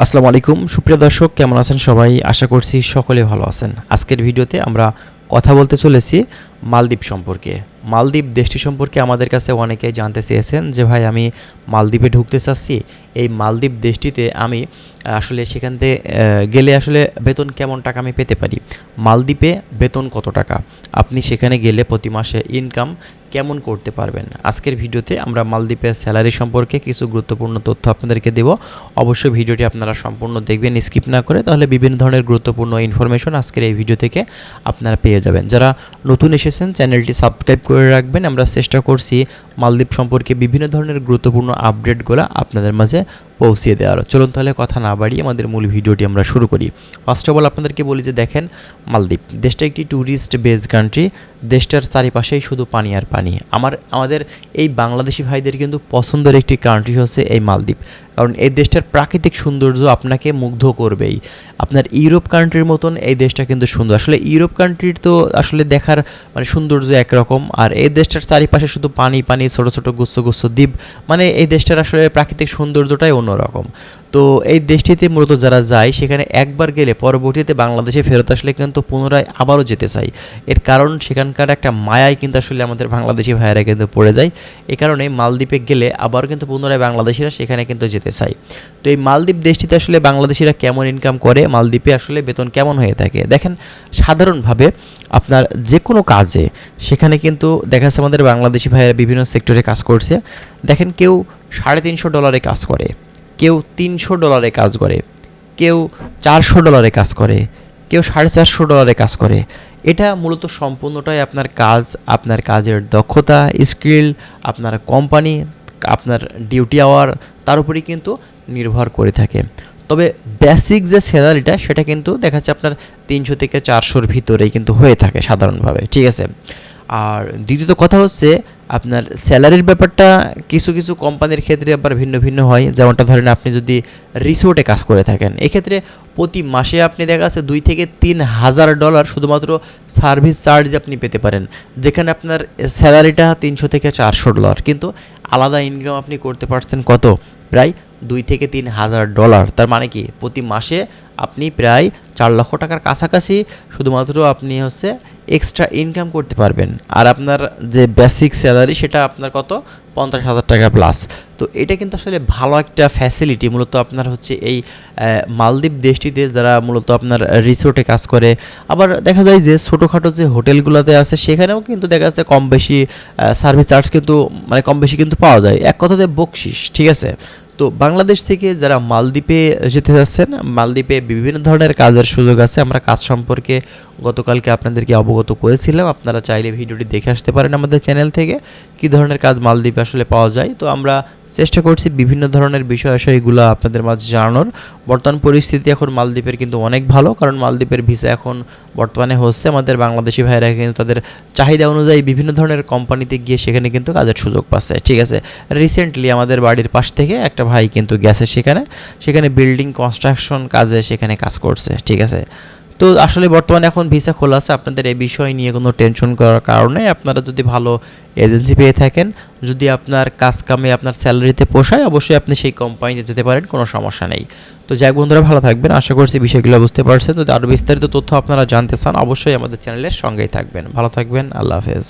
আসসালামু আলাইকুম সুপ্রিয় দর্শক, কেমন আছেন সবাই? আশা করছি সকলে ভালো আছেন। আজকের ভিডিওতে আমরা কথা বলতে চলেছি মালদ্বীপ সম্পর্কে। মালদ্বীপ দেশটি সম্পর্কে আমাদের কাছে অনেকেই জানতে চেয়েছেন যে ভাই, আমি মালদ্বীপে ঢুকতে চাচ্ছি, এই মালদ্বীপ দেশটিতে আমি আসলে সেখান থেকে গেলে আসলে বেতন কেমন টাকা আমি পেতে পারি, মালদ্বীপে বেতন কত টাকা, আপনি সেখানে গেলে প্রতি মাসে ইনকাম কেমন করতে পারবেন। আজকের ভিডিওতে আমরা মালদ্বীপের স্যালারি সম্পর্কে কিছু গুরুত্বপূর্ণ তথ্য আপনাদেরকে দেব। অবশ্যই ভিডিওটি আপনারা সম্পূর্ণ দেখবেন, স্কিপ না করে, তাহলে বিভিন্ন ধরনের গুরুত্বপূর্ণ ইনফরমেশন আজকের এই ভিডিও থেকে আপনারা পেয়ে যাবেন। যারা নতুন এসেছেন চ্যানেলটি সাবস্ক্রাইব করে রাখবেন। আমরা চেষ্টা করছি মালদ্বীপ সম্পর্কে বিভিন্ন ধরনের গুরুত্বপূর্ণ আপডেটগুলো আপনাদের মাঝে পৌঁছিয়ে দেওয়ার। চলুন তাহলে কথা না বাড়িয়ে আমাদের মূল ভিডিওটি আমরা শুরু করি। ফার্স্ট অফ অল আপনাদেরকে বলি যে দেখেন, মালদ্বীপ দেশটা একটি ট্যুরিস্ট বেস কান্ট্রি। দেশটার চারিপাশেই শুধু পানি আর পানি। আমাদের এই বাংলাদেশি ভাইদের কিন্তু পছন্দের একটি কান্ট্রি হচ্ছে এই মালদ্বীপ, কারণ এই দেশটার প্রাকৃতিক সৌন্দর্য আপনাকে মুগ্ধ করবেই। আপনার ইউরোপ কান্ট্রির মতন এই দেশটা কিন্তু সুন্দর। আসলে ইউরোপ কান্ট্রির তো আসলে দেখার সৌন্দর্য একরকম, আর এই দেশটার চারিপাশে শুধু পানি পানি, ছোটো ছোটো গুচ্ছ গুচ্ছ দ্বীপ, এই দেশটার আসলে প্রাকৃতিক সৌন্দর্যটাই অন্যরকম। তো এই দেশটিতে মূলত যারা যায় সেখানে একবার গেলে পরবর্তীতে বাংলাদেশে ফেরত আসলে কিন্তু পুনরায় আবারও যেতে চাই। এর কারণ সেখানকার একটা মায়ায় কিন্তু আসলে আমাদের বাংলাদেশি ভাইয়েরা কিন্তু পড়ে যায়। এই কারণে মালদ্বীপে গেলে আবার কিন্তু পুনরায় বাংলাদেশিরা সেখানে কিন্তু যেতে চায়। তো এই মালদ্বীপ দেশটিতে আসলে বাংলাদেশিরা কেমন ইনকাম করে, মালদ্বীপে আসলে বেতন কেমন হয়ে থাকে দেখেন। সাধারণভাবে আপনার যে কোনো কাজে সেখানে কিন্তু দেখা যাচ্ছে আমাদের বাংলাদেশি ভাইয়েরা বিভিন্ন সেক্টরে কাজ করছে। দেখেন, কেউ $350 কাজ করে, কেউ $300 কাজ করে, কেউ $400 কাজ করে, কেউ $450 কাজ করে। এটা মূলত সম্পূর্ণটাই আপনার কাজ, আপনার কাজের দক্ষতা, স্কিল, আপনার কোম্পানি, আপনার ডিউটি আওয়ার, তার উপরেই কিন্তু নির্ভর করে থাকে। তবে বেসিক যে স্যালারিটা সেটা কিন্তু দেখা যাচ্ছে আপনার 300 থেকে 400-র ভিতরেই কিন্তু হয়ে থাকে সাধারণভাবে, ঠিক আছে। আর দ্বিতীয়ত কথা হচ্ছে আপনার স্যালারির ব্যাপারটা কিছু কিছু কোম্পানির ক্ষেত্রে আবার ভিন্ন ভিন্ন হয়। যেমনটা ধরেন, আপনি যদি রিসোর্টে কাজ করে থাকেন, এক্ষেত্রে প্রতি মাসে আপনি দেখা যাচ্ছে $2,000 থেকে $3,000 শুধুমাত্র সার্ভিস চার্জ আপনি পেতে পারেন, যেখানে আপনার স্যালারিটা $300 থেকে $400, কিন্তু আলাদা ইনকাম আপনি করতে পারছেন কত? প্রায় $2,000 থেকে $3,000। তার মানে কি, প্রতি মাসে আপনি প্রায় $4 লক্ষ টাকার কাছাকাছি শুধুমাত্র আপনি এক্সট্রা ইনকাম করতে পারবেন। আর আপনার যে বেসিক স্যালারি সেটা আপনার কত? $50,000 প্লাস। তো এটা কিন্তু আসলে ভালো একটা ফ্যাসিলিটি মূলত আপনার এই মালদ্বীপ দেশটিতে, যারা মূলত আপনার রিসোর্টে কাজ করে। আবার দেখা যায় যে ছোটোখাটো যে হোটেলগুলোতে আছে সেখানেও কিন্তু দেখা যাচ্ছে কম বেশি সার্ভিস চার্জ কিন্তু কম বেশি কিন্তু পাওয়া যায়, এক কথাতে বকশিস, ঠিক আছে। তো বাংলাদেশ থেকে যারা মালদ্বীপে যেতে যাচ্ছেন, মালদ্বীপে বিভিন্ন ধরনের কাজের সুযোগ আছে। আমরা কাজ সম্পর্কে গতকালকে আপনাদেরকে অবগত করেছিলাম। আপনারা চাইলে ভিডিওটি দেখে আসতে পারেন আমাদের চ্যানেল থেকে, কী ধরনের কাজ মালদ্বীপে আসলে পাওয়া যায়। তো আমরা চেষ্টা করছি বিভিন্ন ধরনের বিষয়গুলো আপনাদের মাঝে জানানোর। বর্তমান পরিস্থিতি এখন মালদ্বীপের কিন্তু অনেক ভালো, কারণ মালদ্বীপের ভিসা এখন বর্তমানে আমাদের বাংলাদেশি ভাইয়েরা কিন্তু তাদের চাহিদা অনুযায়ী বিভিন্ন ধরনের কোম্পানিতে গিয়ে সেখানে কিন্তু কাজের সুযোগ পাচ্ছে, ঠিক আছে। রিসেন্টলি আমাদের বাড়ির পাশ থেকে একটা ভাই কিন্তু গেছে সেখানে বিল্ডিং কনস্ট্রাকশন কাজে সেখানে কাজ করছে, ঠিক আছে। তো আসলে বর্তমানে এখন ভিসা খোলা আছে, আপনাদের এই বিষয় নিয়ে কোনো টেনশন করার কারণে, আপনারা যদি ভালো এজেন্সি পেয়ে থাকেন, যদি আপনার কাজ কামে আপনার স্যালারিতে পোষায়, অবশ্যই আপনি সেই কোম্পানিতে যেতে পারেন, কোনো সমস্যা নেই। তো যাই বন্ধুরা, ভালো থাকবেন, আশা করছি বিষয়গুলো বুঝতে পারছেন। যদি আরও বিস্তারিত তথ্য আপনারা জানতে চান, অবশ্যই আমাদের চ্যানেলের সঙ্গেই থাকবেন। ভালো থাকবেন, আল্লাহ হাফেজ।